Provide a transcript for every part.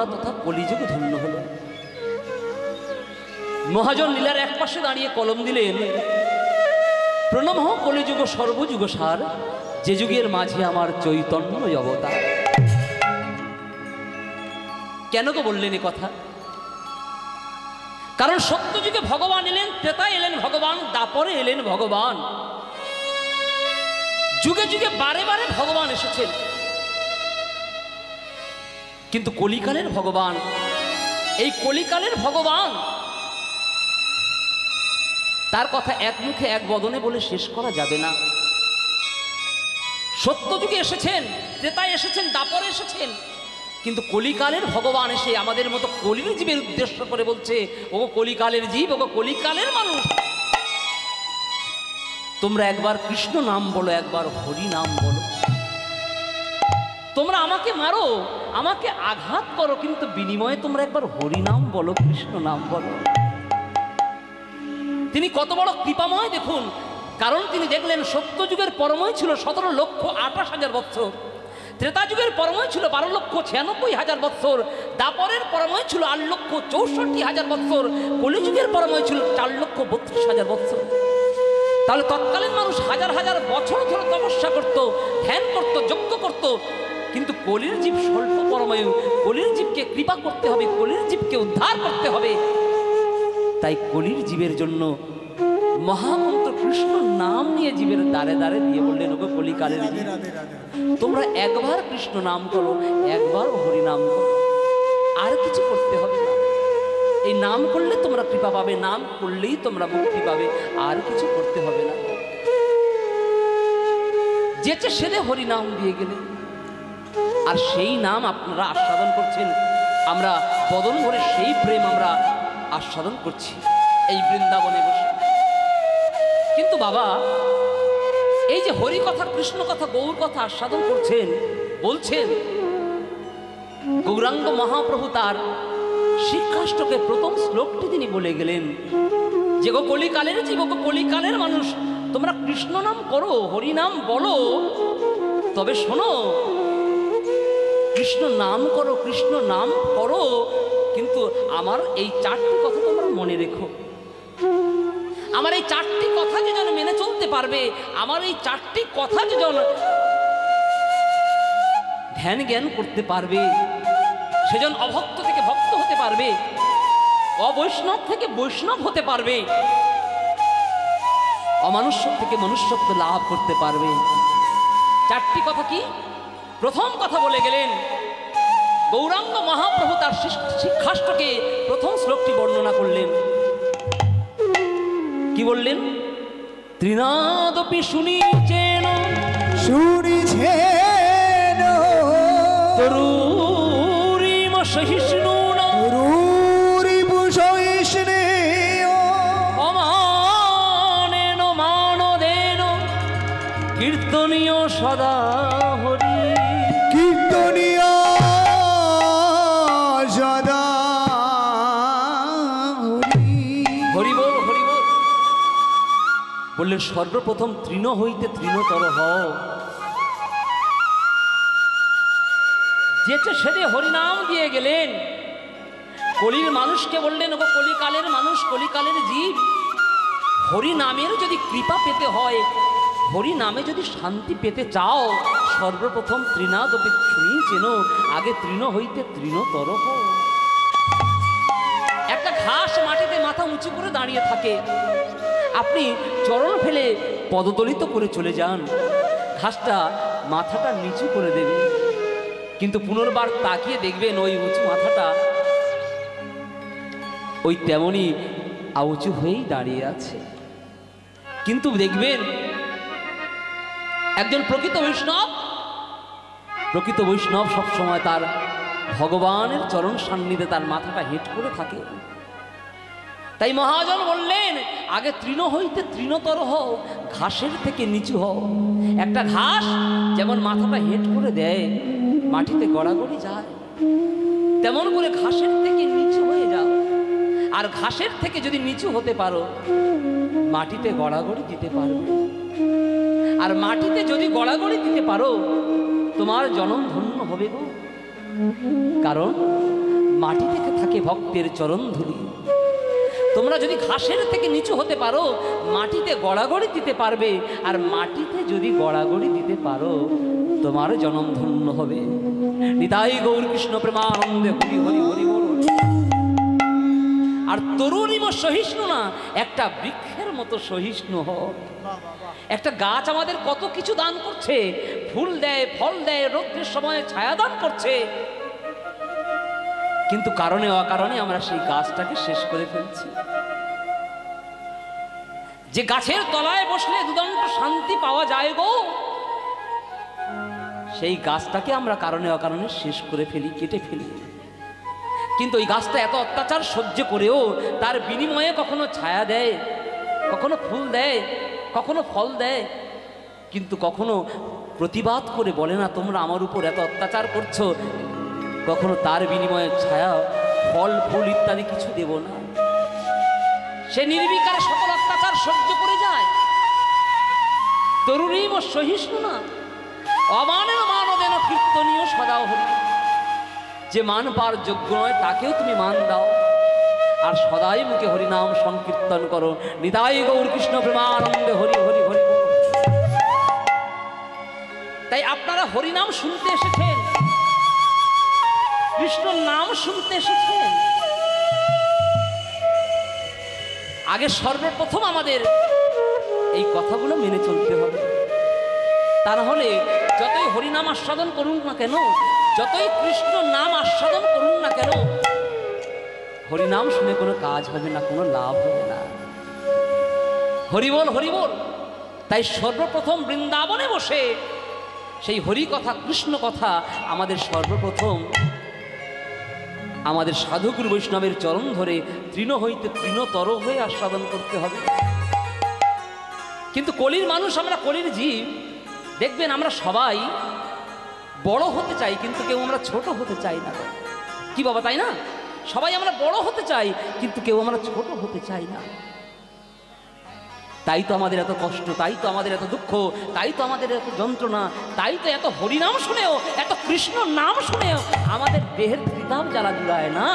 বাংলা তথা কলিযুগ ধন্য হল। মহাজন লীলার এক পাশে দাঁড়িয়ে কলম দিলেন, প্রণমঃ কলিযুগ সর্বযুগ সার, যে যুগের মাঝে আমার চৈতন্য অবতার। কেন তো বললেন এ কথা? কারণ সত্য যুগে ভগবান এলেন, ত্রেতায় এলেন ভগবান, দাপরে এলেন ভগবান। যুগে যুগে বারে বারে ভগবান এসেছেন, কিন্তু কলিকালের ভগবান, এই কলিকালের ভগবান, তার কথা এক মুখে এক বদনে বলে শেষ করা যাবে না। সত্য যুগে এসেছেন, ত্রেতায় এসেছেন, দাপরে এসেছেন, কিন্তু কলিকালের ভগবান এসে আমাদের মতো কলির জীবের উদ্দেশ্য করে বলছে, ও কলিকালের জীব, ও কলিকালের মানুষ, তোমরা একবার কৃষ্ণ নাম বলো, একবার হরি নাম বলো। তোমরা আমাকে মারো, আমাকে আঘাত করো, কিন্তু বিনিময়ে তোমরা একবার হরি নাম বলো, কৃষ্ণ নাম বলো। তিনি কত বড় কৃপাময় দেখুন। কারণ তিনি দেখলেন সত্য যুগের পরময় ছিল 17,28,000 বৎসর, ত্রেতা যুগের পরময় ছিল 12,96,000 বৎসর, দাপরের পরময় ছিল 8,64,000 বৎসর, কলিযুগের পরময় ছিল 4,32,000 বৎসর। তাহলে তৎকালীন মানুষ হাজার হাজার বছর ধরে তপস্যা করত, ধ্যান করত, যজ্ঞ করত, কিন্তু কলির জীব স্বল্প পরমায়ু, কলির জীবকে কৃপা করতে হবে, কলির জীবকে উদ্ধার করতে হবে। তাই কলির জীবের জন্য মহামন্ত্র কৃষ্ণ নাম নিয়ে জীবের দ্বারে দ্বারে দিয়ে বললেন, ওগো কলিকালের জীব, তোমরা একবার কৃষ্ণ নাম করো, একবার হরি নাম করো, আর কিছু করতে হবে না। এই নাম করলে তোমরা কৃপা পাবে, নাম করলেই তোমরা মুক্তি পাবে, আর কিছু করতে হবে না। যেচে সেদে হরি নাম দিয়ে গেলে, আর সেই নাম আপনারা আস্বাদন করছেন। আমরা বদন ভরে সেই প্রেম আমরা আস্বাদন করছি এই বৃন্দাবনে বসে। কিন্তু বাবা, এই যে হরি কথা, কৃষ্ণ কথা, গৌর কথা আস্বাদন করছেন, বলছেন, গৌরাঙ্গ মহাপ্রভু তার শিক্ষাষ্টকে প্রথম শ্লোকটি তিনি বলে গেলেন যে, গো কলিকালের জীব, গো কলিকালের মানুষ, তোমরা কৃষ্ণ নাম করো, হরি নাম বলো, তবে শোনো, কৃষ্ণ নাম করো, কৃষ্ণ নাম করো, কিন্তু আমার এই 4টি কথা তোমরা মনে রেখো। আমার এই 4টি কথা যে যেন মেনে চলতে পারবে, আমার এই 4টি কথা যে যেন ধ্যান জ্ঞান করতে পারবে, সেজন অভক্ত থেকে ভক্ত হতে পারবে, অবৈষ্ণব থেকে বৈষ্ণব হতে পারবে, অমানুষ্য থেকে মনুষ্যত্ব লাভ করতে পারবে। 4টি কথা কি? প্রথম কথা বলে গেলেন, গৌরাঙ্গ মহাপ্রভু তার শিক্ষাষ্টকে প্রথম শ্লোকটি বর্ণনা করলেন। কি বললেন? ত্রিনাদপি শুনিছেন, শুনিছেন তরুরিম সহিষ্ণুনা, তরুরিম সহিষ্ণেয়, অমানেন মানদেন, কীর্তনীয় সদা হরি, কীর্তনীয় সদা হরি। হরি বল, হরি বল। বললেন সর্বপ্রথম তৃণ হইতে তৃণতর হও। যেতে সেদে হরিনাম দিয়ে গেলেন। কলির মানুষকে বললেন, ওগো কলিকালের মানুষ, কলিকালের জীব, হরি নামের যদি কৃপা পেতে হয়, হরি নামে যদি শান্তি পেতে চাও, সর্বপ্রথম তৃণাদপি শুনিয়েছেন, আগে তৃণ হইতে তৃণতর হও। একটা ঘাস মাটিতে মাথা উঁচু করে দাঁড়িয়ে থাকে, আপনি চরণ ফেলে পদদলিত করে চলে যান, ঘাসটা মাথাটা নিচু করে দেবে, কিন্তু পুনর্বার তাকিয়ে দেখবেন ওই উঁচু মাথাটা ওই তেমনই উঁচু হয়েই দাঁড়িয়ে আছে। কিন্তু দেখবেন একজন প্রকৃত বৈষ্ণব সবসময় তার ভগবানের চরণ সান্নিধ্যে তার মাথাটা হেঁট করে থাকে। তাই মহাজন বললেন, আগে তৃণ হইতে তৃণতর হও, ঘাসের থেকে নিচু হও। একটা ঘাস যেমন মাথাটা হেঁট করে দেয়, মাটিতে গড়াগড়ি যায়, তেমন করে ঘাসের থেকে নিচু হয়ে যাও। আর ঘাসের থেকে যদি নিচু হতে পারো, মাটিতে গড়াগড়ি দিতে পারবে। আর মাটিতে যদি গড়াগড়ি দিতে পারো, তোমার জনম ধন্য হবে গো। কারণ মাটি থেকে থাকে ভক্তের চরণ ধুলি। তোমরা যদি ঘাসের থেকে নিচু হতে পারো, মাটিতে গড়াগড়ি দিতে পারবে, আর মাটিতে যদি গড়াগড়ি দিতে পারো, তোমার জনম ধন্য হবে। নিতাই গৌর কৃষ্ণ প্রেমানন্দে হরি হরি হরি বল। আর তরুণীম সহিষ্ণু না, একটা বৃক্ষের মতো সহিষ্ণু হোক। একটা গাছ আমাদের কত কিছু দান করছে, ফুল দেয়, ফল দেয়, রৌদ্রের সময় ছায়া দান করছে, কিন্তু কারণে অকারণে আমরা সেই গাছটাকে শেষ করে ফেলছি। যে গাছের তলায় বসলে দুদণ্ড শান্তি পাওয়া যায় গো, সেই গাছটাকে আমরা কারণে অকারণে শেষ করে ফেলি, কেটে ফেলি। কিন্তু ওই গাছটা এত অত্যাচার সহ্য করেও তার বিনিময়ে কখনো ছায়া দেয়, কখনো ফুল দেয়, কখনো ফল দেয়, কিন্তু কখনো প্রতিবাদ করে বলে না তোমরা আমার উপর এত অত্যাচার করছো, কখনো তার বিনিময়ে ছায়া, ফল, ফুল ইত্যাদি কিছু দেব না। সে নির্বিকারে সকল অত্যাচার সহ্য করে যায়। তরুণীম সহিষ্ণু না, অমানেন মানদেন কীর্তনীয় সদাও হরি। যে মান পার যোগ্য নয় তাকেও তুমি মান দাও, আর সদাই মুখে হরিনাম সংকীর্তন করো। নিতাই গৌর কৃষ্ণ প্রেমানন্দে হরি হরি হরি। তাই আপনারা হরিনাম শুনতে এসেছেন, কৃষ্ণ নাম শুনতে এসেছেন। আগে সর্বপ্রথম আমাদের এই কথাগুলো মেনে চলতে হবে। তা না হলে যতই হরিনাম আস্বাদন করুন না কেন, যতই কৃষ্ণ নাম আস্বাদন করুন না কেন, হরিনাম শুনে কোনো কাজ হবে না, কোনো লাভ হবে না। হরিবল হরিবল। তাই সর্বপ্রথম বৃন্দাবনে বসে সেই হরি কথা, কৃষ্ণ কথা আমাদের সর্বপ্রথম আমাদের সাধুগুরু বৈষ্ণবের চরণ ধরে তৃণ হইতে তৃণতর হয়ে আস্বাদন করতে হবে। কিন্তু কলির মানুষ, আমরা কলির জীব, দেখবেন আমরা সবাই বড় হতে চাই, কিন্তু কেউ আমরা ছোট হতে চাই না। কি বাবা, তাই না? সবাই আমরা বড় হতে চাই, কিন্তু কেউ আমরা ছোট হতে চাই না। তাই তো আমাদের এত কষ্ট, তাই তো আমাদের এত দুঃখ, তাই তো আমাদের এত যন্ত্রণা, তাই তো এত হরিনাম শুনেও, এত কৃষ্ণ নাম শুনেও আমাদের দেহের ত্রিতাপ জ্বালা জুড়ায় না।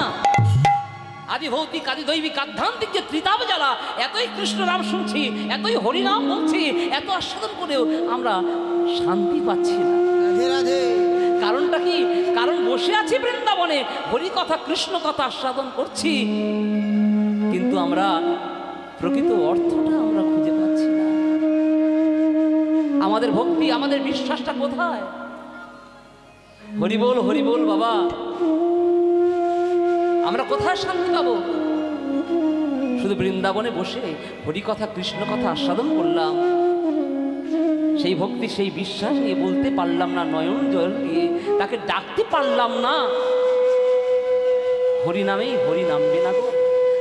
আদি ভৌতিক, আদি দৈবিক, আধ্যাত্মিক যে ত্রিতাপ জ্বালা, এতই কৃষ্ণ নাম শুনছি, এতই হরিনাম বলছি, এত আস্বাদন করেও আমরা শান্তি পাচ্ছি না। কারণটা কি? কারণ বসে আছি বৃন্দাবনে, হরি কথা, কৃষ্ণ কথা আস্বাদন করছি, কিন্তু আমরা প্রকৃত অর্থটা আমরা খুঁজে পাচ্ছি না। আমাদের ভক্তি, আমাদের বিশ্বাসটা কোথায়? হরিবোল হরিবোল বাবা, আমরা কোথায় শান্তি পাবো? শুধু বৃন্দাবনে বসে হরি কথা, কৃষ্ণ কথা আস্বাদন করলাম, সেই ভক্তি, সেই বিশ্বাস নিয়ে বলতে পারলাম না, নয়ন জল দিয়ে তাকে ডাকতে পারলাম না, হরি নামেই হরি নামবে না গো।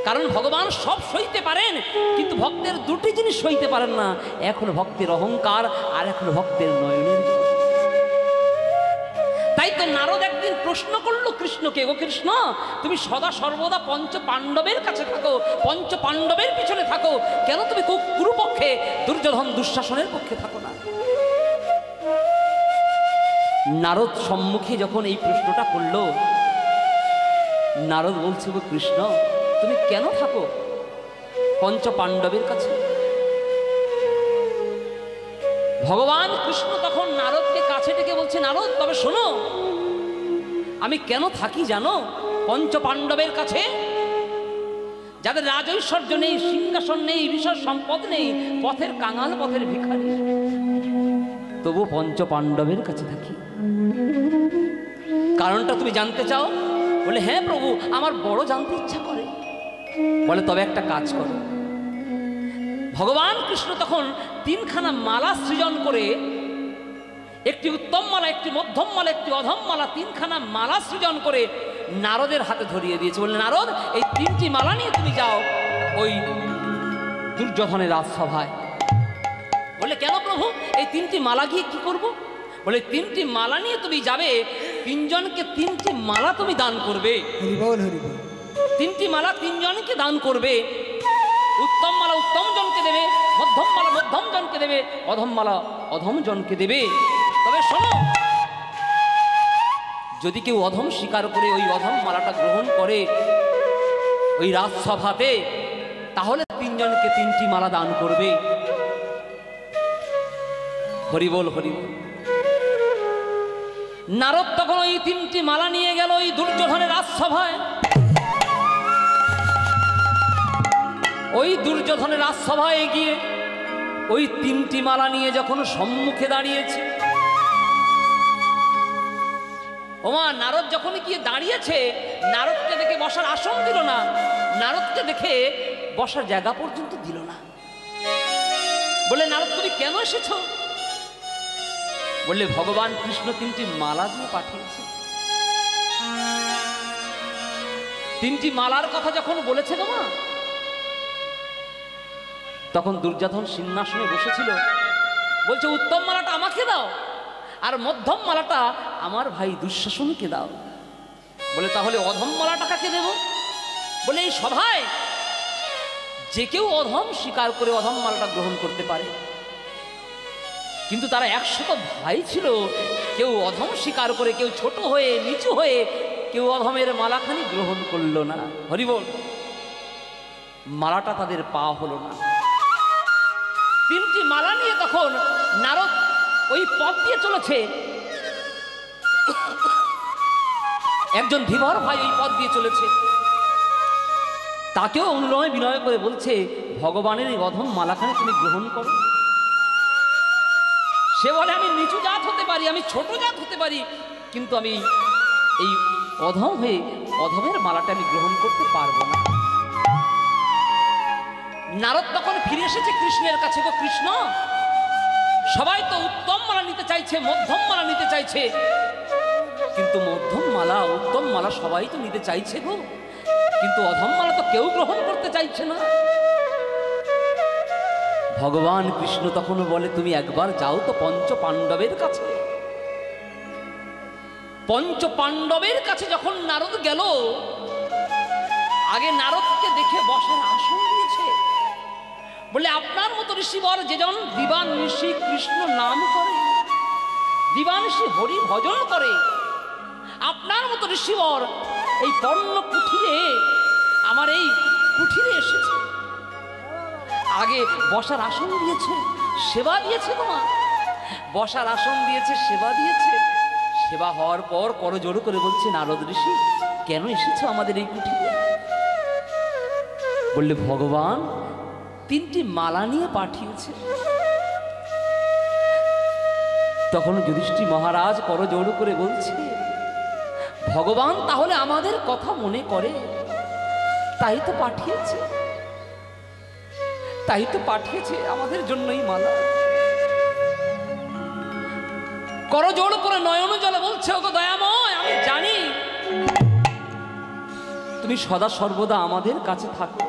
কারণ ভগবান সব সইতে পারেন, কিন্তু ভক্তের দুটি জিনিস সইতে পারেন না, এক হলো ভক্তের অহংকার, আর এক হলো ভক্তের নয়নের জল। তাই তো নারদ একদিন প্রশ্ন করলো কৃষ্ণকে, ও কৃষ্ণ, তুমি সদা সর্বদা পঞ্চ পাণ্ডবের কাছে থাকো, পঞ্চ পাণ্ডবের পিছনে থাকো, কেন তুমি কুরুপক্ষে, দুর্যোধন দুঃশাসনের পক্ষে থাকো না? নারদ সম্মুখে যখন এই প্রশ্নটা করলো, নারদ বলছে, গো কৃষ্ণ, তুমি কেন থাকো পঞ্চ পাণ্ডবের কাছে? ভগবান কৃষ্ণ তখন নারদকে কাছে ডেকে বলছে, নারদ, তবে শোনো, আমি কেন থাকি জানো পঞ্চ পাণ্ডবের কাছে? যাদের রাজৈশ্বর্য নেই, সিংহাসন নেই, বিষয় সম্পদ নেই, পথের কাঙাল, পথের ভিখারি, তবু পঞ্চ পাণ্ডবের কাছে থাকি। কারণটা তুমি জানতে চাও? বলে, হ্যাঁ প্রভু, আমার বড় জানতে ইচ্ছা করে। বলে, তবে একটা কাজ করো। ভগবান কৃষ্ণ তখন তিনখানা মালা সৃজন করে, একটি উত্তম মালা, একটি মধ্যম মালা, একটি অধম মালা, তিনখানা মালা সৃজন করে নারদের হাতে ধরিয়ে দিয়েছে। বললেন, নারদ, এই তিনটি মালা নিয়ে তুমি যাও ওই দুর্যোধনের রাজসভায়। বললে, কেন প্রভু, এই তিনটি মালা গিয়ে কি করব? বলে, তিনটি মালা নিয়ে তুমি যাবে, তিনজনকে তিনটি মালা তুমি দান করবে। তিনটি মালা তিনজনকে দান করবে। উত্তম মালা উত্তম জনকে দেবে, মধ্যম মালা মধ্যম জনকে দেবে, অধম মালা অধম জনকে দেবে। তবে শোনো, যদি কেউ অধম স্বীকার করে ওই অধম মালাটা গ্রহণ করে ওই রাজসভাতে, তাহলে তিনজনকে তিনটি মালা দান করবে। হরিবল হরিবল। নারদ তখন ওই তিনটি মালা নিয়ে গেল ওই দুর্যোধনের রাজসভায়। ওই দুর্যোধনের রাজসভায় গিয়ে ওই তিনটি মালা নিয়ে যখন সম্মুখে দাঁড়িয়েছে, ওমা নারদ যখন গিয়ে দাঁড়িয়েছে, নারদকে দেখে বসার আসন দিল না, নারদকে দেখে বসার জায়গা পর্যন্ত দিল না। বলে নারদ তুমি কেন এসেছ? বললে ভগবান কৃষ্ণ তিনটি মালা দিয়ে পাঠিয়েছে। তিনটি মালার কথা যখন বলেছে গো মা, তখন দুর্যোধন সিংহাসনে বসেছিল, বলছে উত্তম মালাটা আমাকে দাও আর মধ্যম মালাটা আমার ভাই দুঃশাসনকে দাও। বলে তাহলে অধম মালাটা কাকে দেব? বলে এই সভায় যে কেউ অধম স্বীকার করে অধম মালাটা গ্রহণ করতে পারে, কিন্তু তারা 100 ভাই ছিল, কেউ অধম স্বীকার করে, কেউ ছোট হয়ে নিচু হয়ে কেউ অধমের মালাখানি গ্রহণ করলো না। হরিবল। মালাটা তাদের পাওয়া হলো না। তিনটি মালা নিয়ে তখন নারদ ওই পথ দিয়ে চলেছে। একজন ধীবর ভাই ওই পথ দিয়ে চলেছে, তাকেও অনুনয় বিনয় করে বলছে ভগবানের এই অধম মালাখানি তুমি গ্রহণ করো। সে বলে আমি নিচু জাত হতে পারি, আমি ছোট জাত হতে পারি, কিন্তু আমি এই অধম হয়ে অধমের মালাটা আমি গ্রহণ করতে পারবো না। নারদ তখন ফিরে এসেছে কৃষ্ণের কাছে। গো কৃষ্ণ, সবাই তো উত্তম মালা নিতে চাইছে, মধ্যম মালা নিতে চাইছে, কিন্তু মধ্যম মালা উত্তম মালা সবাই তো নিতে চাইছে গো, কিন্তু অধম মালা তো কেউ গ্রহণ করতে চাইছে না। ভগবান কৃষ্ণ তখন বলে তুমি একবার যাও তো পঞ্চ পাণ্ডবের কাছে। পঞ্চ পাণ্ডবের কাছে যখন নারদ গেল, আগে নারদকে দেখে বসার আসন দিয়েছে। বলে আপনার মতো ঋষিবর যেজন দিবান ঋষি কৃষ্ণ নাম করে, দিবান ঋষি হরি ভজন করে, আপনার মতো ঋষিবর এই পর্ণ কুঠিরে, আমার এই কুঠিরে এসেছে। আগে বসার আসন দিয়েছে, সেবা দিয়েছে তোমার, বসার আসন দিয়েছে, সেবা দিয়েছে। সেবা হওয়ার পর করজোড় করে বলছে নারদ ঋষি কেন এসেছো আমাদের এই কুঠিরে? বললে ভগবান তিনটি মালা নিয়ে পাঠিয়েছে। তখন যুধিষ্ঠির মহারাজ করজোড় করে বলছে ভগবান তাহলে আমাদের কথা মনে করে, তাই তো পাঠিয়েছে, তাই তো পাঠিয়েছে আমাদের জন্যই মালা। করজোড় করে নয়ন জলে বলছে ওগো দয়াময়, আমি জানি তুমি সদা সর্বদা আমাদের কাছে থাকো।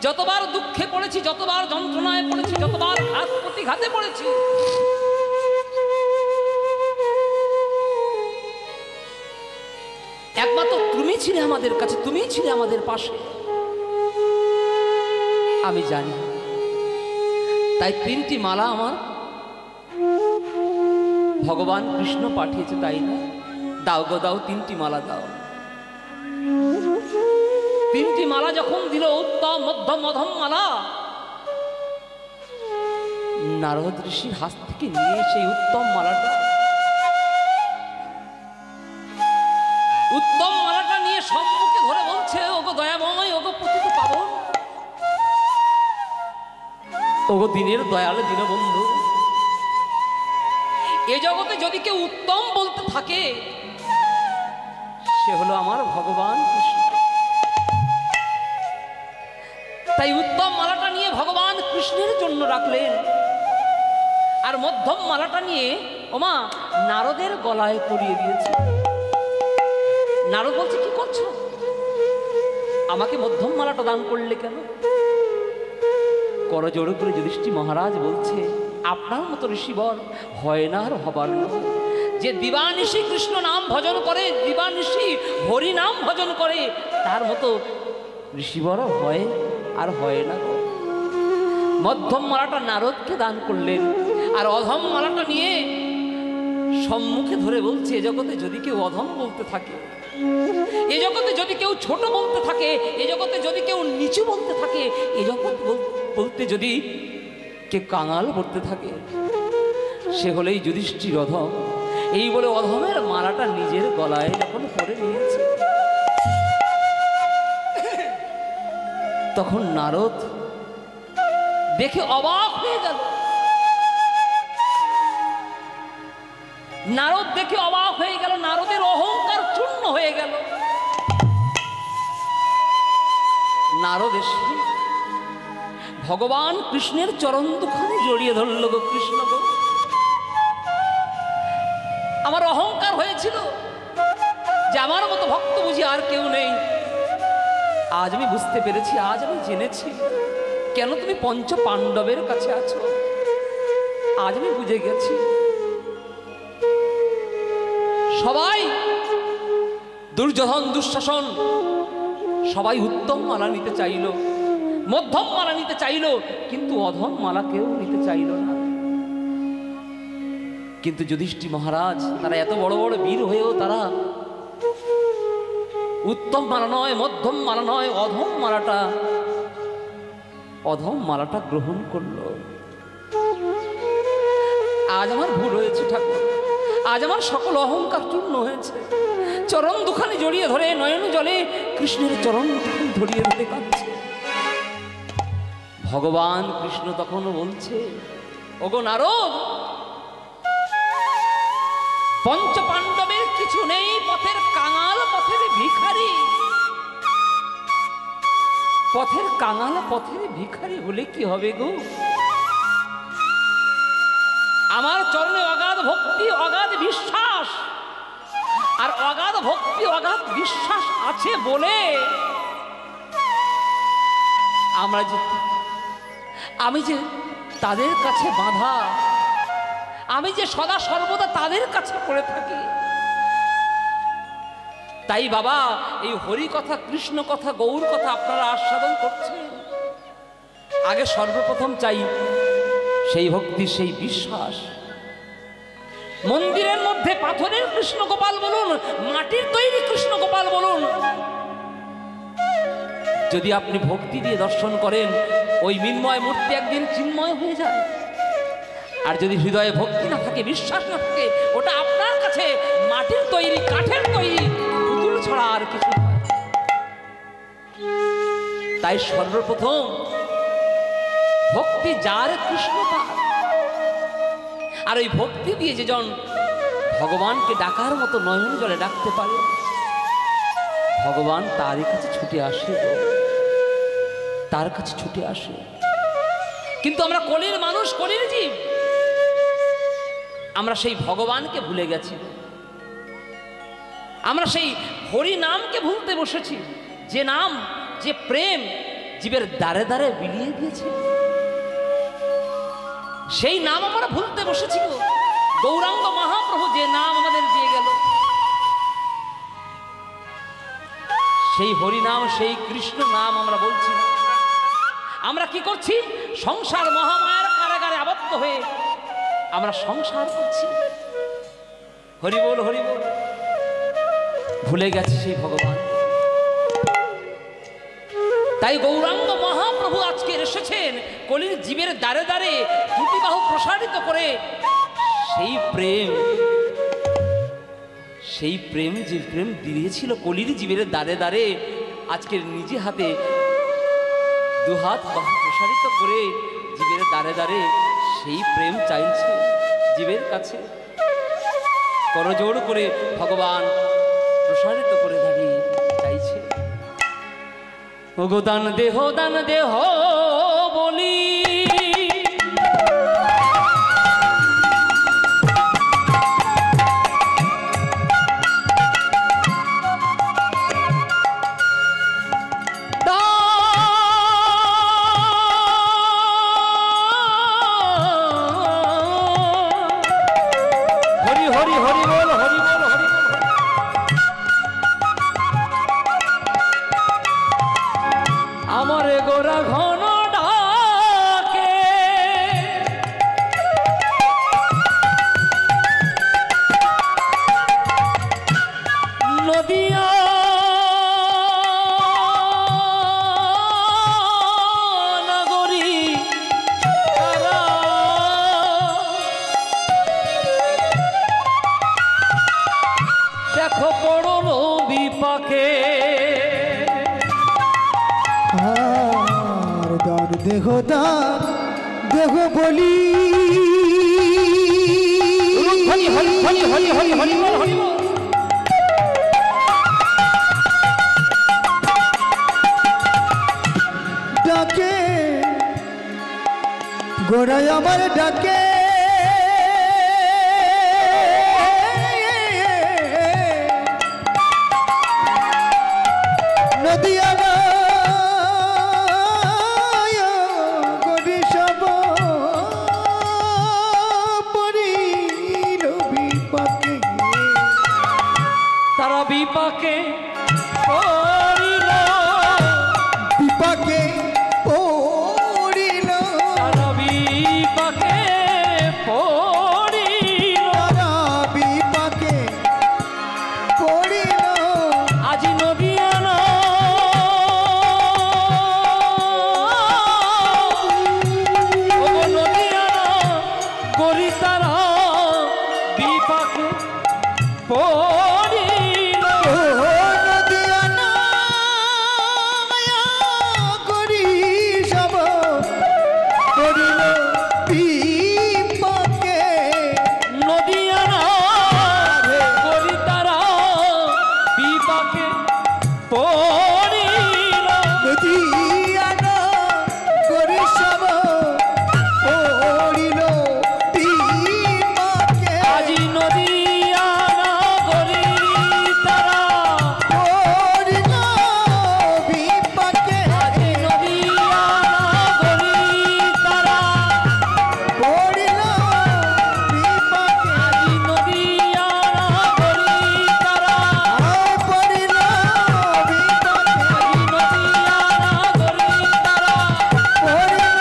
যতবার দুঃখে পড়েছি, যতবার যন্ত্রণায় পড়েছি, যতবার ঘাত প্রতিঘাতে পড়েছি, একমাত্র তুমি ছিলে আমাদের কাছে, তুমি ছিলে আমাদের পাশে। আমি জানি, তাই তিনটি মালা আমার ভগবান কৃষ্ণ পাঠিয়েছে, তাই না? দাও গো দাও, তিনটি মালা দাও। তিনটি মালা যখন দিল, উত্তম মধ্যম অধম মালা, নারদ ঋষির হাত থেকে নিয়ে সেই উত্তম মালাটা, উত্তম মালাটা নিয়ে সম্মুখে ধরে বলছে ওগো দয়াময়, ওগো পতিত পাবন, ওগো দিনের দয়াল দীনবন্ধু, এ জগতে যদি কেউ উত্তম বলতে থাকে সে হলো আমার ভগবান কৃষ্ণ। তাই উত্তম মালাটা নিয়ে ভগবান কৃষ্ণের জন্য রাখলেন, আর মধ্যম মালাটা নিয়ে ওমা নারদের গলায় পরিয়ে দিয়েছে। নারদ বলছে কি করছো, আমাকে মধ্যম মালাটা দান করলে কেন? করজোড় করে যুধিষ্ঠির মহারাজ বলছে আপনার মতো ঋষিবর হয় না আর হবার না। যে দিবানিশি কৃষ্ণ নাম ভজন করে, দিবানিশি হরি নাম ভজন করে, তার মতো ঋষিবর হয় আর হয় না। মধ্যম মালাটা নারদকে দান করলেন, আর অধম মালাটা নিয়ে সম্মুখে ধরে বলছে, এ জগতে যদি কেউ অধম বলতে থাকে, এ জগতে যদি কেউ ছোট বলতে থাকে, এ জগতে যদি কেউ নিচু বলতে থাকে, এ জগৎ বলতে যদি কে কাঙাল বলতে থাকে, সে হলেই যুধিষ্ঠির অধম। এই বলে অধমের মালাটা নিজের গলায় যখন পরে নিয়েছে, তখন নারদ দেখে অবাক হয়ে গেল। নারদ দেখে অবাক হয়ে গেল, নারদের অহংকার চূর্ণ হয়ে গেল। নারদ এসে ভগবান কৃষ্ণের চরণ দুখানি জড়িয়ে ধরল। গো কৃষ্ণ গো, আমার অহংকার হয়েছিল যে আমার মতো ভক্ত বুঝি আর কেউ নেই। আজ আমি বুঝতে পেরেছি, আজ আমি জেনেছি কেন তুমি পঞ্চ পাণ্ডবের কাছে আছো। আজ আমি বুঝে গেছি। সবাই দুর্যোধন, দুঃশাসন সবাই উত্তম মালা নিতে চাইল, মধ্যম মালা নিতে চাইল, কিন্তু অধম মালা কেউ নিতে চাইল না। কিন্তু যুধিষ্ঠির মহারাজ, তারা এত বড় বড় বীর হয়েও তারা উত্তম মালা নয়, মধ্যম মালা নয়, অধম মালাটা গ্রহণ করলো। আজ আমার ভুল হয়েছে ঠাকুর, আজ আমার সকল অহংকার চূর্ণ হয়েছে। চরণ দুখানি জড়িয়ে ধরে নয়ন জলে কৃষ্ণের চরণ দুখানি ধরিয়ে ধরে কাঁদছে। ভগবান কৃষ্ণ তখনও বলছে, ওগো নারদ, পঞ্চ পাণ্ডবের কিছু নেই, পথের কাঙাল, পথের ভিখারি। পথের কাঙাল, পথের ভিখারি হলে কি হবে গো? আমার চরণে অগাধ ভক্তি, অগাধ বিশ্বাস, আর অগাধ ভক্তি, অগাধ বিশ্বাস আছে বলে আমি যে তাদের কাছে বাঁধা, আমি যে সদা সর্বদা তাদের কাছে পড়ে থাকি। তাই বাবা, এই হরি কথা, কৃষ্ণ কথা, গৌর কথা আপনারা আস্বাদন করছেন। আগে সর্বপ্রথম চাই সেই ভক্তি, সেই বিশ্বাস। মন্দিরের মধ্যে পাথরের কৃষ্ণ গোপাল বলুন, মাটির তৈরি কৃষ্ণ গোপাল বলুন, যদি আপনি ভক্তি দিয়ে দর্শন করেন, ওই মৃন্ময় মূর্তি একদিন চিন্ময় হয়ে যায়। আর যদি হৃদয়ে ভক্তি না থাকে, বিশ্বাস না থাকে, ওটা আপনার কাছে মাটির তৈরি, কাঠের তৈরি পুতুল ছাড়া আর কিছু নয়। তাই সর্বপ্রথম ভক্তি যার, কৃষ্ণ তার। আর ওই ভক্তি দিয়ে যেজন ভগবানকে ডাকার মতো নয়ন জলে ডাকতে পারে, ভগবান তারই কাছে ছুটে আসে, তার কাছে ছুটে আসে। কিন্তু আমরা কলির মানুষ, কলির জীব, আমরা সেই ভগবানকে ভুলে গেছি। আমরা সেই হরি নামকে ভুলতে বসেছি, যে নাম, যে প্রেম জীবের দ্বারে দ্বারে বিলিয়ে দিয়েছে, সেই নাম আমরা ভুলতে বসেছি। গৌরাঙ্গ মহাপ্রভু যে নাম আমাদের দিয়ে গেল, সেই হরি নাম, সেই কৃষ্ণ নাম আমরা বলছি না। আমরা কি করছি? সংসার মহামায়ার কারাগারে আবদ্ধ হয়ে আমরা সংসার করছি। হরি বল, হরি বল, ভুলে গেছি সেই ভগবান। তাই গৌরাঙ্গ মহাপ্রভু আজকে এসেছেন কলির জীবের দ্বারে দ্বারে দুটি বাহু প্রসারিত করে সেই প্রেম যে প্রেম দিয়েছিল কলির জীবের দ্বারে দ্বারে, আজকের নিজে হাতে দুহাত বাহু প্রসারিত করে জীবের দ্বারে দ্বারে সেই প্রেম চাইছে জীবের কাছে। করজোড় করে ভগবান প্রসারিত করে দাঁড়িয়ে চাইছে, ওগো দান দেহ, দান দেহ বলি, আমারে গোরা ঘন দেহদান দেহ বলি হরি হরি হরি হরি হরি হরি বল হরি বল। ডাকে গোড়ায় আমার ডাকে নদিয়া গরি সব পরিল বিপাকে তারা বিপাকে পড়িল, বিপাকে পড়িল তারা বিপাকে পড়িল, তারা বিপাকে পড়িল আজি নদিয়ানা ও নদিয়ানা করি তারা বিপাকে পড়িল। নদিয়া না করি সব পড়িল বিপাকে নদিয়ানা করি তারা বিপাকে পড়িল। নদিয়া না করি সব পড়িল বিপাকে আজি নদিয়ানা করি তারা, পড়িল বিপাকে আজি নদিয়ানা করি তারা, পড়িল বিপাকে আজি নদিয়ানা করি তারা, পড়িল বিপাকে আজি নদিয়ানা করি তারা, পড়িল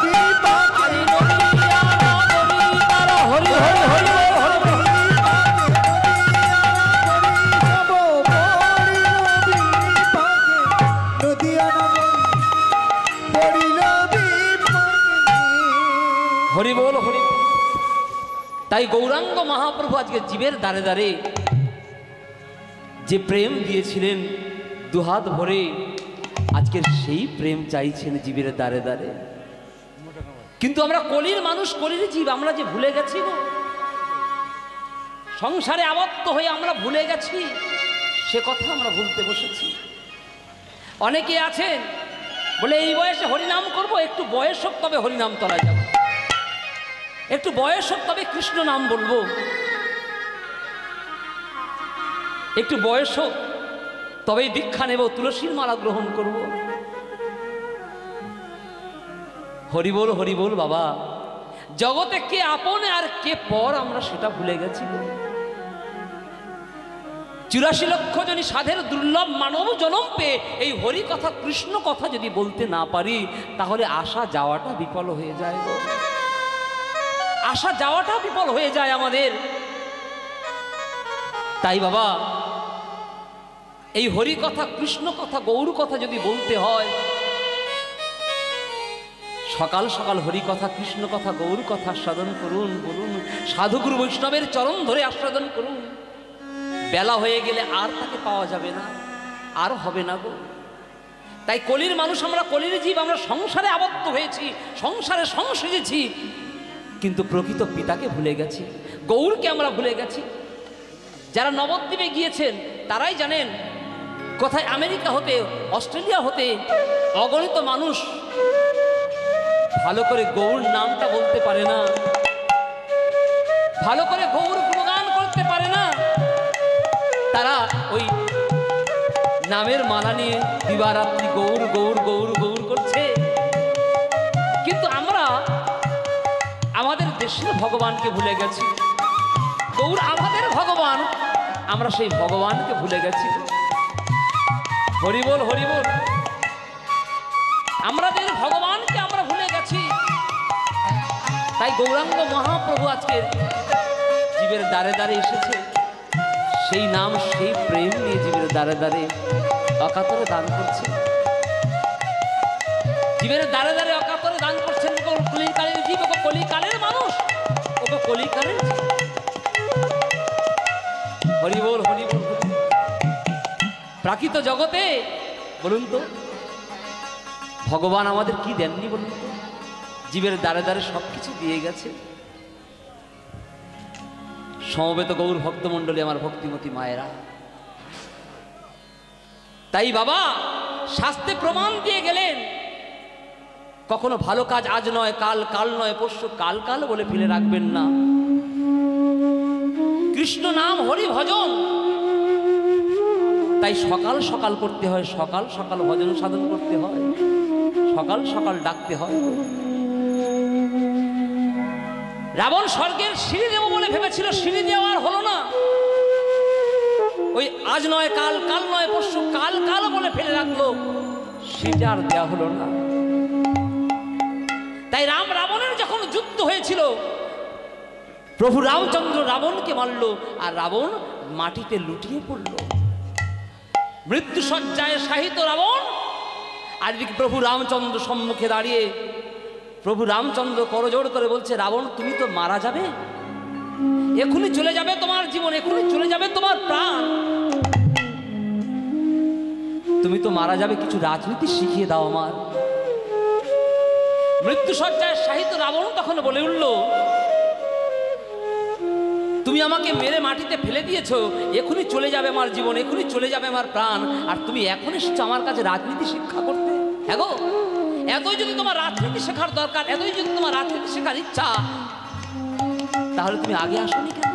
বিপাকে আজি নদিয়ানা করি তারা। হরি হরি হরি হরি হরি হরি। হরি বল হরি বল। তাই গৌরাঙ্গ মহাপ্রভু আজকে জীবের দ্বারে দ্বারে যে প্রেম দিয়েছিলেন দুহাত ভরে, আজকের সেই প্রেম চাইছেন জীবের দ্বারে দ্বারে। কিন্তু আমরা কলির মানুষ, কলির জীব, আমরা যে ভুলে গেছি গো, সংসারে আবদ্ধ হয়ে আমরা ভুলে গেছি, সে কথা আমরা ভুলতে বসেছি। অনেকে আছেন বলে এই বয়সে হরিনাম করব, একটু বয়স হোক তবে হরিনাম তলায় যাব, একটু বয়স হোক তবে কৃষ্ণ নাম বলবো, একটু বয়স হোক তবেই দীক্ষা নেব, তুলসীর মালা গ্রহণ করব। হরি বল হরি বল বাবা। জগতে কে আপন আর কে পর আমরা সেটা ভুলে গেছি। 84 লক্ষ জনী সাধের দুর্লভ মানব জনম পেয়ে এই হরি কথা কৃষ্ণ কথা যদি বলতে না পারি, তাহলে আসা যাওয়াটা বিফল হয়ে যায় গো। আসা যাওয়াটা বিফল হয়ে যায় আমাদের। তাই বাবা, এই হরি কথা কৃষ্ণ কথা গৌর কথা যদি বলতে হয়, সকাল সকাল হরি কথা কৃষ্ণ কথা গৌর কথা আস্বাদন করুন, বলুন সাধুগুরু বৈষ্ণবের চরণ ধরে আস্বাদন করুন। বেলা হয়ে গেলে আর তাকে পাওয়া যাবে না, আর হবে না গো। তাই কলির মানুষ আমরা, কলির জীব আমরা, সংসারে আবদ্ধ হয়েছি, সংসারে সংসেজেছি, কিন্তু প্রকৃত পিতাকে ভুলে গেছি, গৌরকে আমরা ভুলে গেছি। যারা নবদ্বীপে গিয়েছেন তারাই জানেন, কোথায় আমেরিকা হতে অস্ট্রেলিয়া হতে অগণিত মানুষ ভালো করে গৌর নামটা বলতে পারে না, ভালো করে গৌর গুণগান করতে পারে না। তারা ওই নামের মালা নিয়ে দিবারাত্রি গৌর গৌর গৌর গৌর করছে। কিন্তু আমরা আমাদের দেশের ভগবানকে ভুলে গেছি। গৌর আমাদের ভগবান, আমরা সেই ভগবানকে ভুলে গেছি। হরি বল হরি বল। আমাদের ভগবানকে আমরা ভুলে গেছি। তাই গৌরাঙ্গ মহাপ্রভু আজকে জীবের দ্বারে দ্বারে এসেছে, সেই নাম সেই প্রেম নিয়ে জীবের দ্বারে দ্বারে অকাতরে দান করছে। জীবের দ্বারে দ্বারে অকাতরে দান করছেন। কলিকালের জীব, ওকে কলিকালের মানুষ, ওকে কলিকালের জীব। হরি বল হরি বল। প্রাকৃত জগতে বলুন তো, ভগবান আমাদের কি দেননি বলুন তো? জীবের দ্বারে দ্বারে সব কিছু দিয়ে গেছে। সমবেত গৌর ভক্তমণ্ডলী, আমার ভক্তিমতী মায়েরা, তাই বাবা শাস্ত্রে প্রমাণ দিয়ে গেলেন, কখনো ভালো কাজ আজ নয় কাল, কাল নয় পরশু, কাল কাল বলে ফেলে রাখবেন না। কৃষ্ণ নাম হরি ভজন, তাই সকাল সকাল করতে হয়, সকাল সকাল ভজন সাধন করতে হয়, সকাল সকাল ডাকতে হয়। রাবণ স্বর্গের সিঁড়ি দেব বলে ভেবেছিল, সিঁড়ি দেওয়ার হলো না। ওই আজ নয় কাল, কাল নয় পরশু, কাল কাল বলে ফেলে রাখলো, সেটা আর দেওয়া হলো না। তাই রাম রাবণের যখন যুদ্ধ হয়েছিল, প্রভু রামচন্দ্র রাবণকে মারল, আর রাবণ মাটিতে লুটিয়ে পড়ল। মৃত্যু শয্যায় শায়িত রাবণ, আর এদিকে প্রভু রামচন্দ্র সম্মুখে দাঁড়িয়ে প্রভু রামচন্দ্র করজোড় করে বলছে, রাবণ তুমি তো মারা যাবে, এখনই চলে যাবে তোমার জীবন, এখনই চলে যাবে তোমার প্রাণ, তুমি তো মারা যাবে, কিছু রাজনীতি শিখিয়ে দাও আমার। মৃত্যু শয্যায় শায়িত রাবণ তখন বলে উঠল, তুমি আমাকে মেরে মাটিতে ফেলে দিয়েছো, এখনই চলে যাবে আমার জীবন, এখনই চলে যাবে আমার প্রাণ, আর তুমি এখন এসেছো আমার কাছে রাজনীতি শিক্ষা করতে? হ্যাঁ গো, এতই যদি তোমার রাজনীতি শেখার দরকার, এতই যদি তোমার রাজনীতি শেখার ইচ্ছা, তাহলে তুমি আগে আসনি কেন?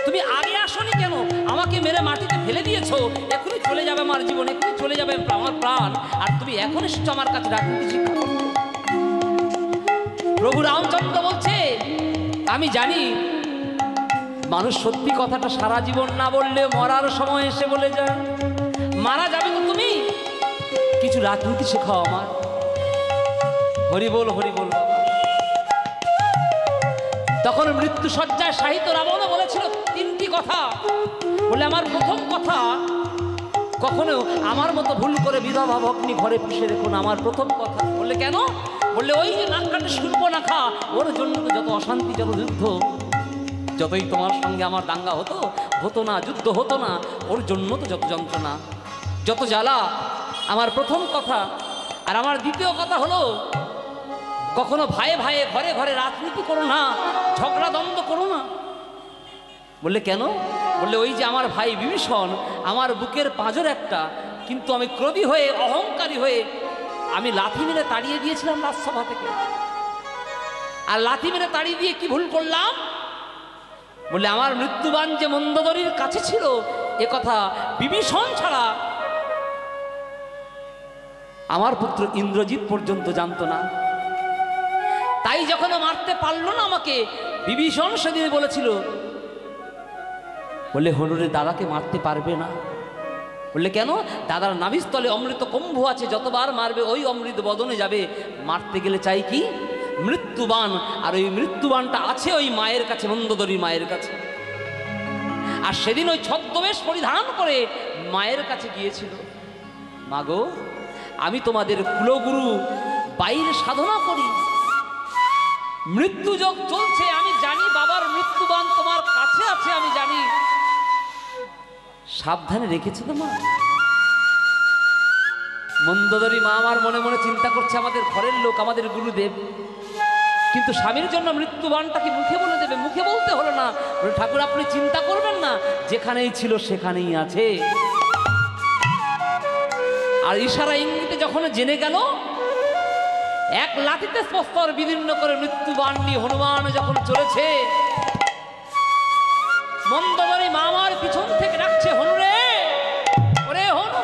তুমি আগে আসনি কেন? আমাকে মেরে মাটিতে ফেলে দিয়েছো, এখনই চলে যাবে আমার জীবন, এখনই চলে যাবে আমার প্রাণ, আর তুমি এখন এসেছো আমার কাছে রাজনীতি শিক্ষা করতে? প্রভু রামচন্দ্র বলছে, আমি জানি মানুষ সত্যি কথাটা সারা জীবন না বললে মরার সময় এসে বলে যায়। মারা যাবে তো তুমি, কিছু রাজনীতি শেখাও আমার। হরি বল, হরি বল। তখন মৃত্যু শয্যায় শায়িত রাবণ বলেছিল তিনটি কথা। বলে, আমার প্রথম কথা, কখনো আমার মতো ভুল করে বিধবা ভগ্নী ঘরে পুষে রেখো না, আমার প্রথম কথা। বললে কেন? বললে, ওই যে নাককাটে শূর্পণখা, ওর জন্য তো যত অশান্তি, যত যুদ্ধ, যতই তোমার সঙ্গে আমার দাঙ্গা হতো না, যুদ্ধ হতো না, ওর জন্য তো যত যন্ত্রণা, যত জ্বালা। আমার প্রথম কথা। আর আমার দ্বিতীয় কথা হলো, কখনো ভাইয়ে ভাইয়ে ঘরে ঘরে রাজনীতি করো না, ঝগড়া দ্বন্দ্ব করো না। বললে কেন? বললে, ওই যে আমার ভাই বিভীষণ, আমার বুকের পাঁজর একটা, কিন্তু আমি ক্রোধী হয়ে, অহংকারী হয়ে আমি লাথি মেরে তাড়িয়ে দিয়েছিলাম রাজসভা থেকে। আর লাথি মেরে তাড়িয়ে দিয়ে কি ভুল করলাম? বলে, আমার মৃত্যুবান যে মন্দোদরীর কাছে ছিল, এ কথা বিভীষণ ছাড়া আমার পুত্র ইন্দ্রজিৎ পর্যন্ত জানতো না। তাই যখন মারতে পারলো না আমাকে, বিভীষণ সেদিন বলেছিল, বলে, হনুরে দাদাকে মারতে পারবে না। বললে কেন? দাদার নাভিস্থলে অমৃত কুম্ভ আছে, যতবার মারবে ওই অমৃত বদনে যাবে। মারতে গেলে চাই কি? মৃত্যুবান। আর ওই মৃত্যুবানটা আছে ওই মায়ের কাছে, মন্দোদরী মায়ের কাছে। আর সেদিন ওই ছদ্মবেশ পরিধান করে মায়ের কাছে গিয়েছিল, মাগো আমি তোমাদের কুলগুরু, বাইরে সাধনা করি, মৃত্যুযোগ চলছে, আমি জানি বাবার মৃত্যুবান তোমার কাছে আছে, আমি জানি, সাবধানে রেখেছে তো মা? মন্দোদরী মা আমার মনে মনে চিন্তা করছে, আমাদের ঘরের লোক, আমাদের গুরুদেব, কিন্তু স্বামীর জন্য মৃত্যুবানটাকে মুখে বলে দেবে, মুখে বলতে হলো না। বলে, ঠাকুর আপনি চিন্তা করবেন না, যেখানেই ছিল সেখানেই আছে। আর ইশারা ইঙ্গিতে যখন জেনে গেল, এক লাঠিতে প্রস্তর বিদীর্ণ করে মৃত্যুবান নিয়ে হনুমান যখন চলেছে, মন্দোদরী মা আমার পিছন থেকে ডাকছে, হনু রে, ওরে হনু,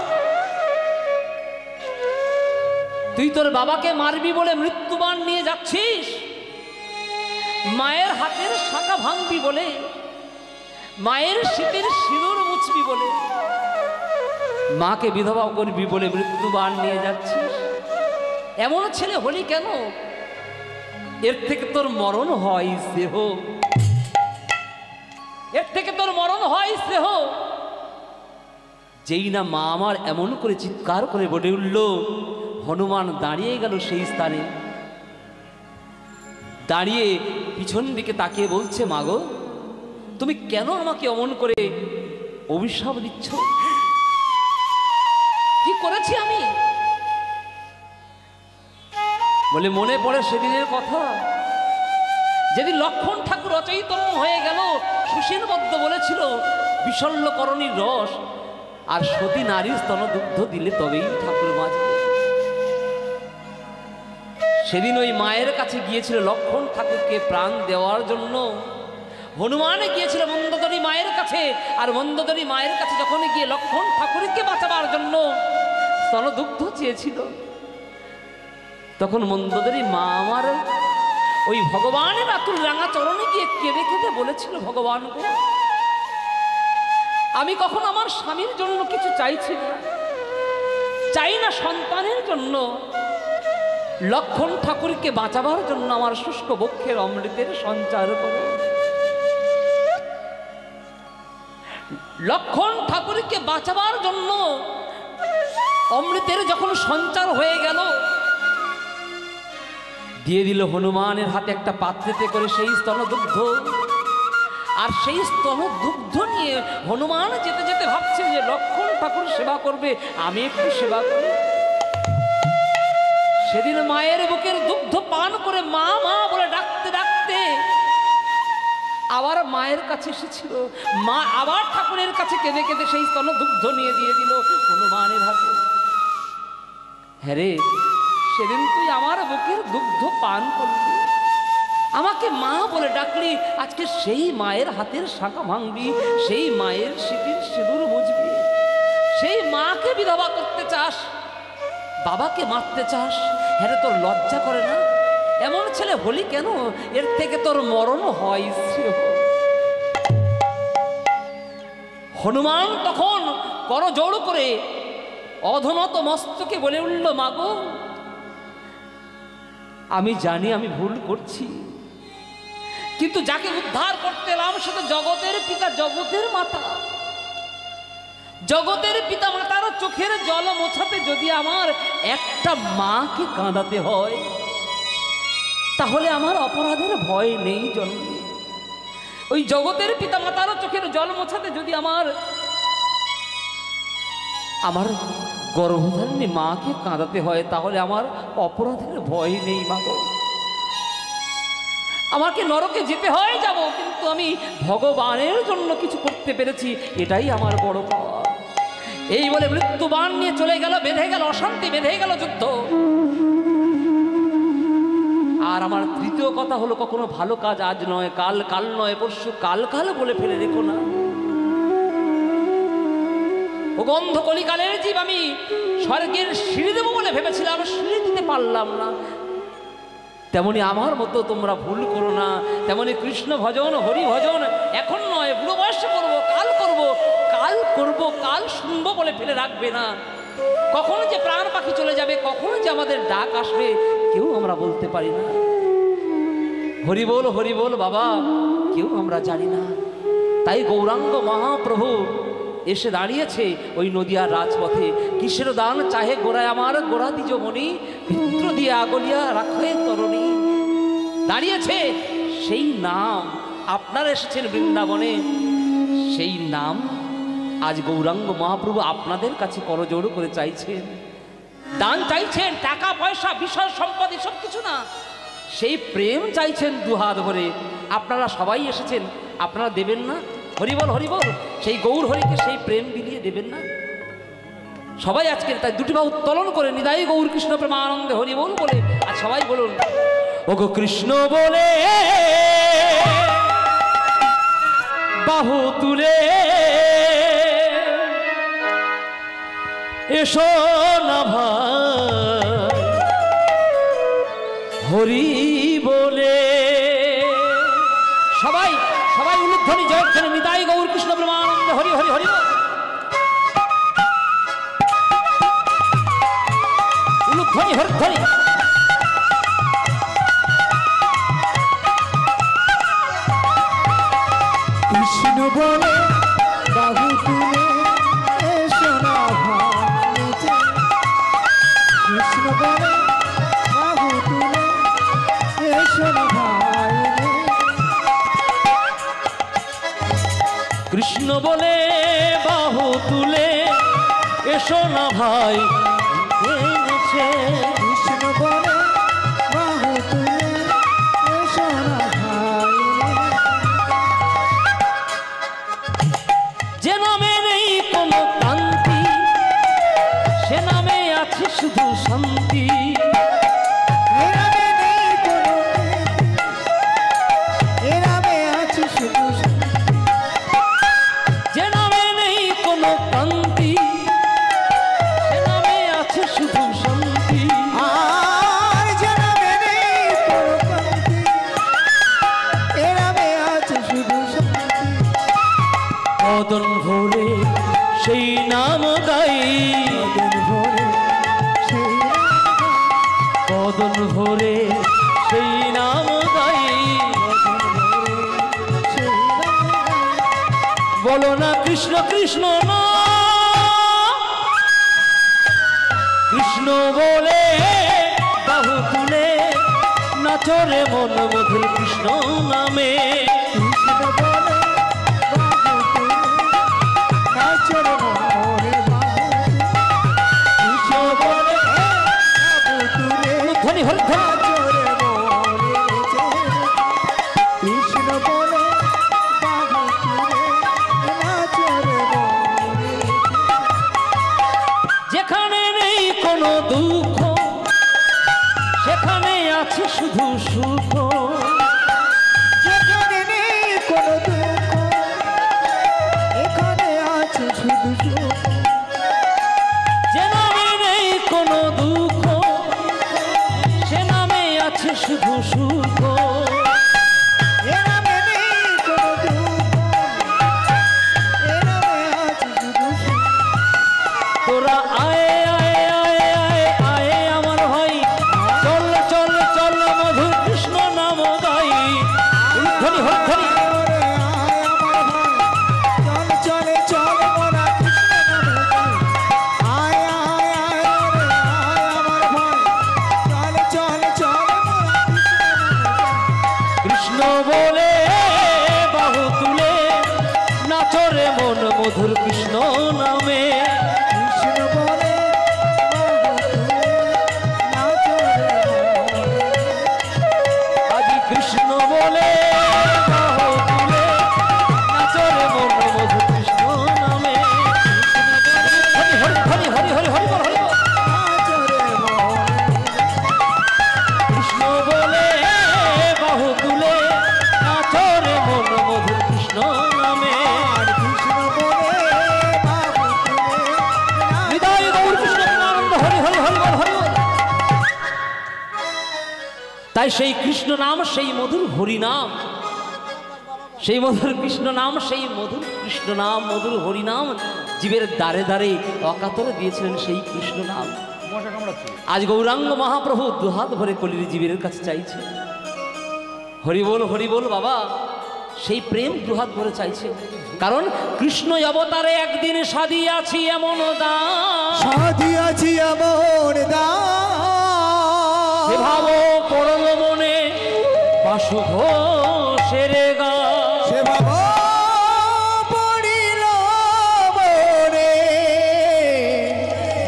তুই তোর বাবাকে মারবি বলে মৃত্যুবান নিয়ে যাচ্ছিস, মায়ের হাতের শাখা ভাঙবি বলে, মায়ের শীতের সিঁদুর মুছবি বলে, মাকে বিধবা করবি বলে মৃত্যুবান নিয়ে যাচ্ছিস। এমন ছেলে হলি কেন? এর থেকে তোর মরণ হয় স্নেহ, এর থেকে তোর মরণ হয় স্নেহ। যেই না মা আমার এমন করে চিৎকার করে বলে উঠল, হনুমান দাঁড়িয়ে গেল সেই স্থানে, দাঁড়িয়ে পিছন দিকে তাকিয়ে বলছে, মাগো তুমি কেন আমাকে অমন করে অভিশাপ দিচ্ছ? কি করেছি আমি? বলে মনে পড়ে সেদিনের কথা, যেদিন লক্ষণ ঠাকুর অচৈতন্য হয়ে গেল। সুসেনবদ্ধ বলেছিল বিশল্যকরণীর রস আর সতী নারীর স্তনদুগ্ধ দিলে তবেই ঠাকুর বাঁচবে। সেদিন ওই মায়ের কাছে গিয়েছিল লক্ষণ ঠাকুরকে প্রাণ দেওয়ার জন্য। হনুমান গিয়েছিল মন্দোদরী মায়ের কাছে, আর মন্দোদরী মায়ের কাছে যখন গিয়ে লক্ষণ ঠাকুরকে বাঁচাবার জন্য স্তনদুগ্ধ চেয়েছিল, তখন মন্দোদরী মা আমার ওই ভগবানের আতুল রাঙা চরণে গিয়ে কেঁদে কেঁদে বলেছিল, ভগবান গো, আমি কখন আমার স্বামীর জন্য কিছু চাইছি না, চাই না সন্তানের জন্য, লক্ষণ ঠাকুরকে বাঁচাবার জন্য আমার শুষ্ক বক্ষের অমৃতের সঞ্চার করো। লক্ষণ ঠাকুরকে বাঁচাবার জন্য অমৃতের যখন সঞ্চার হয়ে গেল, দিয়ে দিল হনুমানের হাতে একটা পাত্রেতে করে সেই স্তনদুগ্ধ। আর সেই স্তনদুগ্ধ নিয়ে হনুমান যেতে যেতে ভাবছে যে লক্ষণ ঠাকুর সেবা করবে, আমি একটু সেবা করি। সেদিন মায়ের বুকের দুগ্ধ পান করে মা মা বলে ডাকতে ডাকতে আবার মায়ের কাছে এসেছিল। মা আবার ঠাকুরের কাছে কেঁদে কেঁদে সেই স্তনদুগ্ধ নিয়ে দিয়ে দিল হনুমানের হাতে। হ্যাঁ রে, সেদিন তুই আমার বুকের দুগ্ধ পান করলি, আমাকে মা বলে ডাকলি, আজকে সেই মায়ের হাতের শাঁখা ভাঙবি, সেই মায়ের সিটির সিঁদুর মুছবি, সেই মাকে বিধবা করতে চাস, বাবাকে মারতে চাস। হ্যাঁ রে, তোর লজ্জা করে না? এমন ছেলে হলি কেন? এর থেকে তোর মরণ হয়। হনুমান তখন করজোড় করে অধনত মস্তকে বলে উঠল, মাগো, আমি জানি আমি ভুল করছি, কিন্তু যাকে উদ্ধার করতে এলাম সে তো জগতের পিতা, জগতের মাতা। জগতের পিতা মাতার চোখের জল মোছাতে যদি আমার একটা মাকে কাঁদাতে হয়, তাহলে আমার অপরাধের ভয় নেই জন্মে। ওই জগতের পিতা মাতার চোখের জল মোছাতে যদি আমার গর্ভধারিণী মাকে কাঁদাতে হয়, তাহলে আমার অপরাধের ভয় নেই। মা গো, আমাকে নরকে যেতে হয় যাব, কিন্তু আমি ভগবানের জন্য কিছু করতে পেরেছি, এটাই আমার বড় পাওয়া। এই বলে মৃত্যুবাণ নিয়ে চলে গেল, বেঁধে গেল অশান্তি, বেঁধে গেল যুদ্ধ। আর আমার তৃতীয় কথা হলো, কখনো ভালো কাজ আজ নয় কাল, কাল নয় পরশু, কাল কাল বলে ফেলে রেখো না। ও গন্ধ কলিকালের জীব, আমি স্বর্গের সিঁড়ি দেবো বলে ভেবেছিলাম, সিঁড়ি দিতে পারলাম না। তেমনি আমার মতো তোমরা ভুল করো না। তেমনি কৃষ্ণ ভজন, হরি ভজন এখন নয়, বুড়ো বয়সে করবো, কাল করবো, কাল করবো, কাল শুনবো বলে ফেলে রাখবে না। কখনো যে প্রাণ পাখি চলে যাবে, কখনো যে আমাদের ডাক আসবে, কেউ আমরা বলতে পারি না। হরি বল বাবা, কেউ আমরা জানি না। তাই গৌরাঙ্গ মহাপ্রভু এসে দাঁড়িয়েছে ওই নদিয়ার রাজপথে। কিসের দান চাহে গোড়ায় আমার, গোড়া দিজ মণি, পিত্র দিয়ে আগলিয়া রাখে তরণী। দাঁড়িয়েছে সেই নাম। আপনারা এসেছেন বৃন্দাবনে, সেই নাম আজ গৌরাঙ্গ মহাপ্রভু আপনাদের কাছে করজোড় করে চাইছেন, দান চাইছেন। টাকা পয়সা বিষয় সম্পদ এসব কিছু না, সেই প্রেম চাইছেন দুহাত ভরে। আপনারা সবাই এসেছেন, আপনারা দেবেন না? হরিবল হরিবল, সেই গৌর হরিকে সেই প্রেম বিলিয়ে দেবেন না? সবাই আজকে তাই দুটি বাহু উত্তোলন করে নিদায়ী গৌর কৃষ্ণ প্রেমানন্দে হরিবল বলে আর সবাই বলুন, ওগো কৃষ্ণ বলে বাহু তুলে এসো না ভাই, হরি বলে। সবাই সবাই উলুধ্বনি জয়ধ্বনি নিতাই গৌর কৃষ্ণ প্রেমানন্দে হরি হরি হরি। উলুধ্বনি হরিধ্বনি। কৃষ্ণ বলে বাহু তুলে এসো না ভাই, কৃষ্ণ বলে বাহু তুলে এসো না ভাই, কৃষ্ণ বলে বাহু তুলে এসো না ভাই, কৃষ্ণ বলে বদন ভরে সেই নাম গাই, বদন ভরে সেই নাম গাই। বলো না কৃষ্ণ কৃষ্ণ না, কৃষ্ণ বলে বাহু তুলে নাচরে মন মধুর কৃষ্ণ নামে। ধ্বনি হরি যেখানে নেই কোনো দুঃখ সেখানে আছে শুধু সুখ, যেখানে নেই কোনো দুঃখ এখানে আছে শুধু সুখ, যে নামে নেই কোনো দুঃখ সে নামে আছে শুধু সুখ। এ নামে নেই কোনো দুঃখ এ নামে আছে শুধু সুখ। তোরা আয়ে আয়ে আয়ে আয়ে আয়ে আমার ভাই, চল চল চল মধুর কৃষ্ণ নাম গাই। ধ্বনি হরি চলে চল মোরা কৃষ্ণ নামে গাই। আয় আয় আয় রে আয় আমার ভাই, চলে চল মোরা কৃষ্ণ বলে বাহু তুলে নাচরে মন মধুর কৃষ্ণ নামে। কৃষ্ণ বলে আজি কৃষ্ণ বলে বাহু তুলে নাচরে মন মধুর কৃষ্ণ নামে। হরি হরি হরি হরি হরি হরি বল, হরি বল। কৃষ্ণ বলে বাহু তুলে নাচরে মন মধুর কৃষ্ণ নামে। হৃদয় গৌর কৃষ্ণ প্রেমানন্দ হরি হরি হরি বল, হরি বল। তাই সেই কৃষ্ণ নাম সেই মধুর হরি নাম, সেই মধুর কৃষ্ণ নাম সেই মধুর কৃষ্ণ নাম মধুর হরি নাম জীবের দ্বারে দ্বারে অকাতরে দিয়েছিলেন সেই কৃষ্ণ নাম। আজ গৌরাঙ্গ মহাপ্রভু দুহাত ভরে কলির জীবের কাছে চাইছে হরি বল বাবা, সেই প্রেম দুহাত ভরে চাইছে। কারণ কৃষ্ণ অবতারে একদিন সাধিয়াছি এমন দান, সাধিয়াছি এমন দান, সে ভাব পরম মনে বাসু ঘোষের গা। সে বাবা পড়িল মনে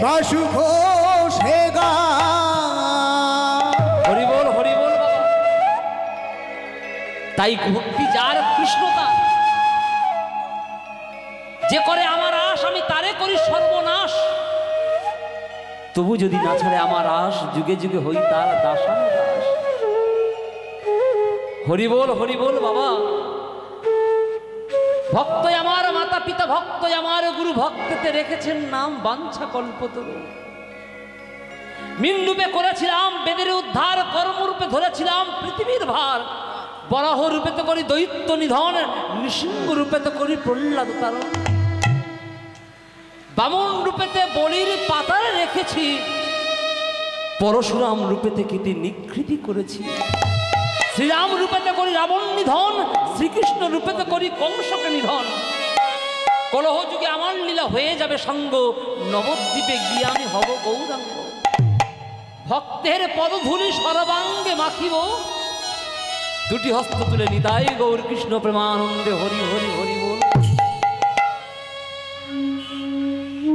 বাসু ঘোষে গা। হরি বল বাবা। তাই ভক্তি যার কৃষ্ণ তার, যে করে আমার আশ আমি তারে করি সর্বনাশ। তবু যদি না ছাড়ে আমার আশ, যুগে যুগে হই তার দাসান দাস। হরি বল বাবা। ভক্ত আমার মাতা পিতা, ভক্ত আমার গুরু, ভক্ততে রেখেছেন নাম বাঞ্ছা কল্পতরু। মিন রূপে করেছিলাম বেদের উদ্ধার, কর্মরূপে ধরেছিলাম পৃথিবীর ভার। বরাহ রূপে তো করি দৈত্য নিধন, নৃসিংহ রূপে তো করি প্রহ্লাদ তারণ। বামন রূপেতে বলির পাতারে রেখেছি, পরশুরাম রূপেতে কীর্তি নিকৃতি করেছি। শ্রীরাম রূপেতে করি রাবণ নিধন, শ্রীকৃষ্ণ রূপেতে করি কংসকে নিধন। কলহ যুগে আমার লীলা হয়ে যাবে সঙ্গ, নবদ্বীপে গিয়ে আমি হব গৌরাঙ্গ। ভক্তের পদধূলি সর্বাঙ্গে মাখিব, দুটি হস্ত তুলে নিতাই গৌর কৃষ্ণ প্রেমানন্দে হরি হরি হরি বল।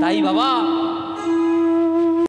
তাই বাবা